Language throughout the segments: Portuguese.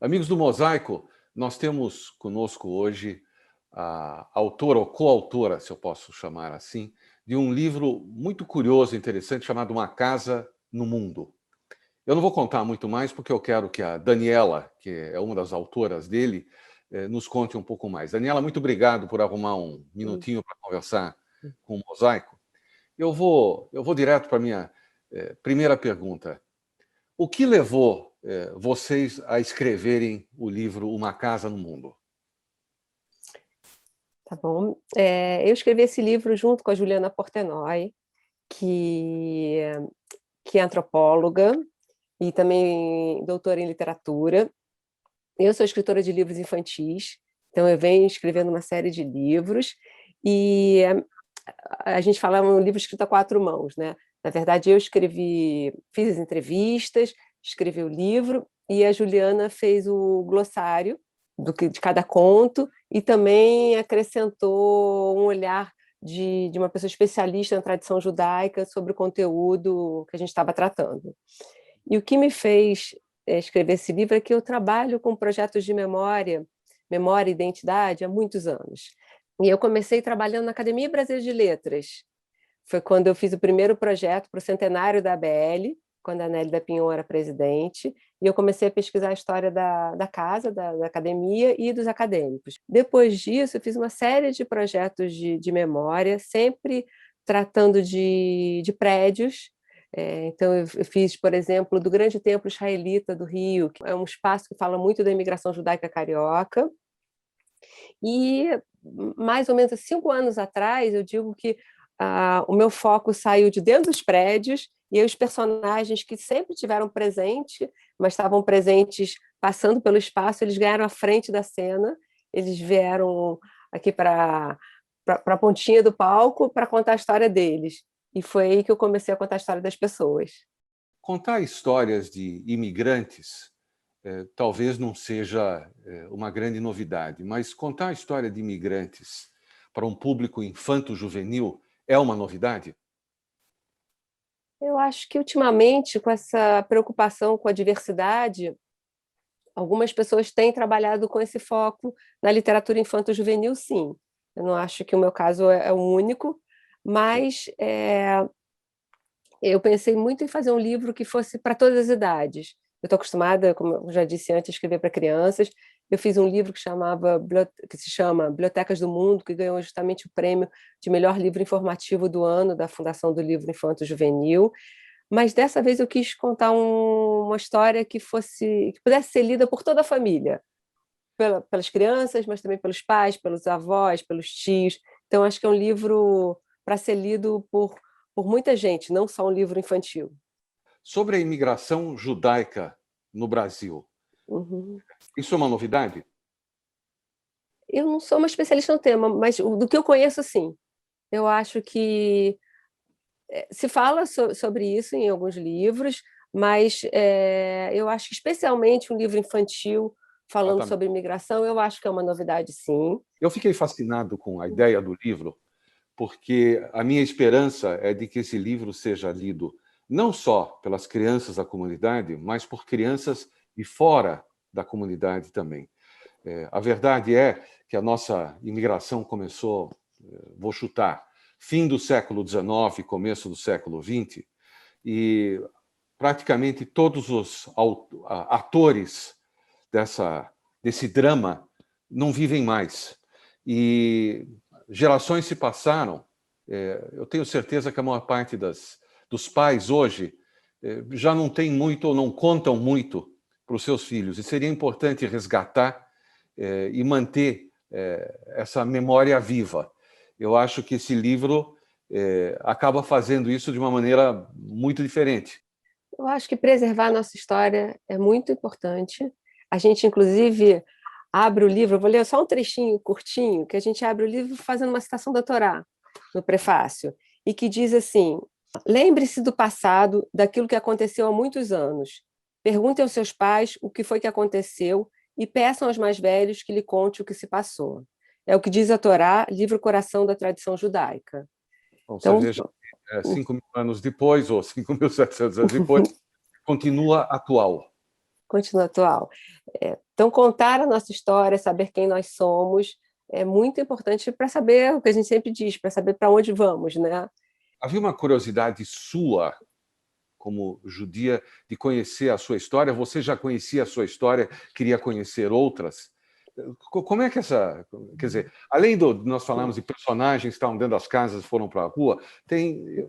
Amigos do Mosaico, nós temos conosco hoje a autora ou coautora, se eu posso chamar assim, de um livro muito curioso e interessante chamado Uma Casa no Mundo. Eu não vou contar muito mais porque eu quero que a Daniela, que é uma das autoras dele, nos conte um pouco mais. Daniela, muito obrigado por arrumar um minutinho para conversar com o Mosaico. Eu vou direto para a minha primeira pergunta. O que levou vocês a escreverem o livro Uma Casa no Mundo? Tá bom. Eu escrevi esse livro junto com a Juliana Portenoy, que, que é antropóloga e também doutora em literatura. Eu sou escritora de livros infantis, então eu venho escrevendo uma série de livros e a gente fala um livro escrito a quatro mãos, né? Na verdade, eu escrevi, fiz as entrevistas, escrevi o livro e a Juliana fez o glossário de cada conto e também acrescentou um olhar de uma pessoa especialista na tradição judaica sobre o conteúdo que a gente estava tratando. E o que me fez escrever esse livro é que eu trabalho com projetos de memória, memória e identidade há muitos anos. E eu comecei trabalhando na Academia Brasileira de Letras. Foi quando eu fiz o primeiro projeto para o centenário da ABL, quando a Nélia da Pinhon era presidente, e eu comecei a pesquisar a história da casa, da academia e dos acadêmicos. Depois disso, eu fiz uma série de projetos de memória, sempre tratando de prédios. Então, eu fiz, por exemplo, do Grande Templo Israelita do Rio, que é um espaço que fala muito da imigração judaica carioca. E, mais ou menos 5 anos atrás, eu digo que o meu foco saiu de dentro dos prédios e aí os personagens que sempre tiveram presente, mas estavam presentes passando pelo espaço, eles ganharam a frente da cena, eles vieram aqui para a pontinha do palco para contar a história deles. E foi aí que eu comecei a contar a história das pessoas. Contar histórias de imigrantes talvez não seja uma grande novidade, mas contar a história de imigrantes para um público infanto-juvenil é uma novidade? Eu acho que, ultimamente, com essa preocupação com a diversidade, algumas pessoas têm trabalhado com esse foco na literatura infanto-juvenil, sim. Eu não acho que o meu caso é o único, mas eu pensei muito em fazer um livro que fosse para todas as idades. Eu estou acostumada, como eu já disse antes, a escrever para crianças. Eu fiz um livro que se chama Bibliotecas do Mundo, que ganhou justamente o prêmio de melhor livro informativo do ano da Fundação do Livro Infanto Juvenil. Mas dessa vez eu quis contar uma história que pudesse ser lida por toda a família, pelas crianças, mas também pelos pais, pelos avós, pelos tios. Então acho que é um livro para ser lido por muita gente, não só um livro infantil. Sobre a imigração judaica no Brasil, Uhum. isso é uma novidade? Eu não sou uma especialista no tema, mas do que eu conheço, sim. Eu acho que se fala sobre isso em alguns livros, mas eu acho que especialmente um livro infantil falando Exatamente. sobre imigração, eu acho que é uma novidade, sim. Eu fiquei fascinado com a ideia do livro, porque a minha esperança é de que esse livro seja lido não só pelas crianças da comunidade, mas por crianças de fora da comunidade também. A verdade é que a nossa imigração começou, vou chutar, fim do século XIX, começo do século XX, e praticamente todos os atores desse drama não vivem mais. E gerações se passaram. Eu tenho certeza que a maior parte dos pais hoje já não tem muito ou não contam muito para os seus filhos. E seria importante resgatar e manter essa memória viva. Eu acho que esse livro acaba fazendo isso de uma maneira muito diferente. Eu acho que preservar a nossa história é muito importante. A gente, inclusive, abre o livro, eu vou ler só um trechinho curtinho, que a gente abre o livro fazendo uma citação da Torá, no prefácio, e que diz assim: lembre-se do passado, daquilo que aconteceu há muitos anos. Perguntem aos seus pais o que foi que aconteceu e peçam aos mais velhos que lhe conte o que se passou. É o que diz a Torá, livro coração da tradição judaica. Então, você Então, veja, 5.000 anos depois, ou 5.700 anos depois, continua atual. Continua atual. Então, contar a nossa história, saber quem nós somos, é muito importante para saber o que a gente sempre diz, para saber para onde vamos, né? Havia uma curiosidade sua, como judia, de conhecer a sua história? Você já conhecia a sua história, queria conhecer outras? Como é que essa... Quer dizer, além nós falamos de personagens que estavam dentro das casas e foram para a rua,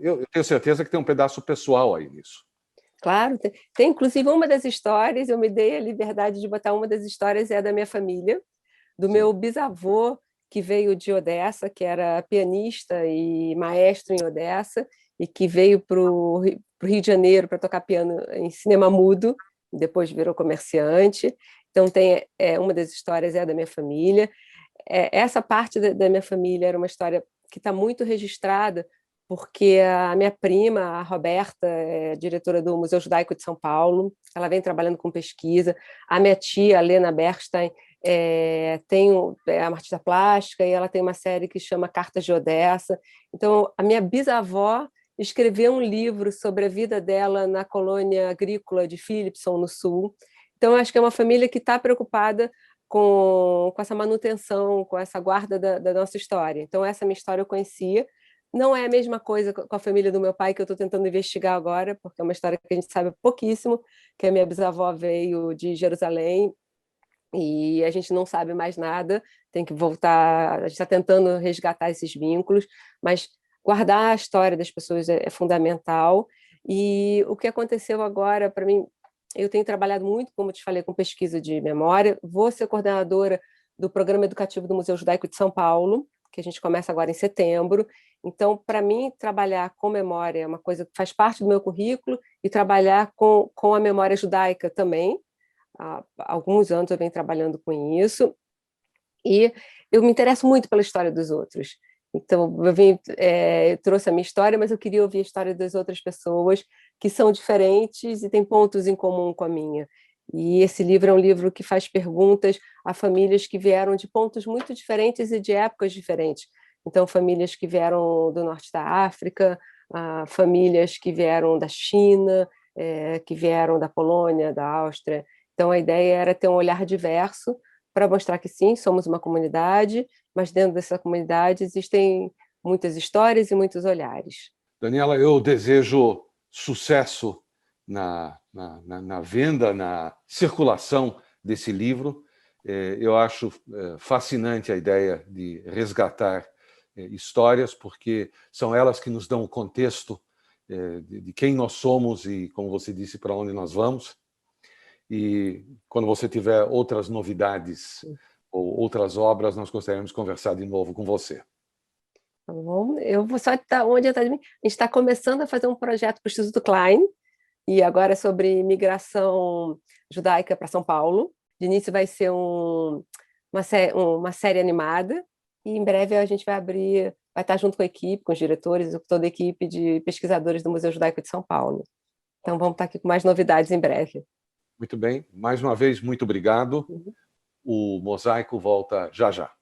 eu tenho certeza que tem um pedaço pessoal aí nisso. Claro, tem inclusive uma das histórias, eu me dei a liberdade de botar uma das histórias, é da minha família, do Sim. meu bisavô, que veio de Odessa, que era pianista e maestro em Odessa, e que veio para o Rio de Janeiro para tocar piano em cinema mudo, depois virou comerciante. Então, uma das histórias é da minha família. Essa parte da minha família era uma história que está muito registrada, porque a minha prima, a Roberta, é diretora do Museu Judaico de São Paulo, ela vem trabalhando com pesquisa. A minha tia, a Lena Berstein, é uma artista plástica, e ela tem uma série que chama Cartas de Odessa. Então, a minha bisavó escreveu um livro sobre a vida dela na colônia agrícola de Philipson, no Sul. Então, acho que é uma família que está preocupada com essa manutenção, com essa guarda da nossa história. Então, essa minha história eu conhecia. Não é a mesma coisa com a família do meu pai, que eu estou tentando investigar agora, porque é uma história que a gente sabe pouquíssimo, que a minha bisavó veio de Jerusalém, e a gente não sabe mais nada, tem que voltar, a gente está tentando resgatar esses vínculos, mas guardar a história das pessoas é fundamental. E o que aconteceu agora, para mim, eu tenho trabalhado muito, como eu te falei, com pesquisa de memória, vou ser coordenadora do Programa Educativo do Museu Judaico de São Paulo, que a gente começa agora em setembro. Então, para mim, trabalhar com memória é uma coisa que faz parte do meu currículo, e trabalhar com a memória judaica também. Há alguns anos eu venho trabalhando com isso, e eu me interesso muito pela história dos outros. Então, eu trouxe a minha história, mas eu queria ouvir a história das outras pessoas que são diferentes e têm pontos em comum com a minha. E esse livro é um livro que faz perguntas a famílias que vieram de pontos muito diferentes e de épocas diferentes. Então, famílias que vieram do norte da África, famílias que vieram da China, que vieram da Polônia, da Áustria. Então, a ideia era ter um olhar diverso para mostrar que sim, somos uma comunidade, mas dentro dessa comunidade existem muitas histórias e muitos olhares. Daniela, eu desejo sucesso na venda, na circulação desse livro. Eu acho fascinante a ideia de resgatar histórias, porque são elas que nos dão o contexto de quem nós somos e, como você disse, para onde nós vamos. E quando você tiver outras novidades ou outras obras, nós gostaríamos de conversar de novo com você. Tá bom? Eu vou só estar onde a gente está começando a fazer um projeto para o Instituto Klein, e agora é sobre migração judaica para São Paulo. De início vai ser uma série animada, e em breve a gente vai estar junto com a equipe, com os diretores, com toda a equipe de pesquisadores do Museu Judaico de São Paulo. Então vamos estar aqui com mais novidades em breve. Muito bem. Mais uma vez, muito obrigado. O Mosaico volta já já.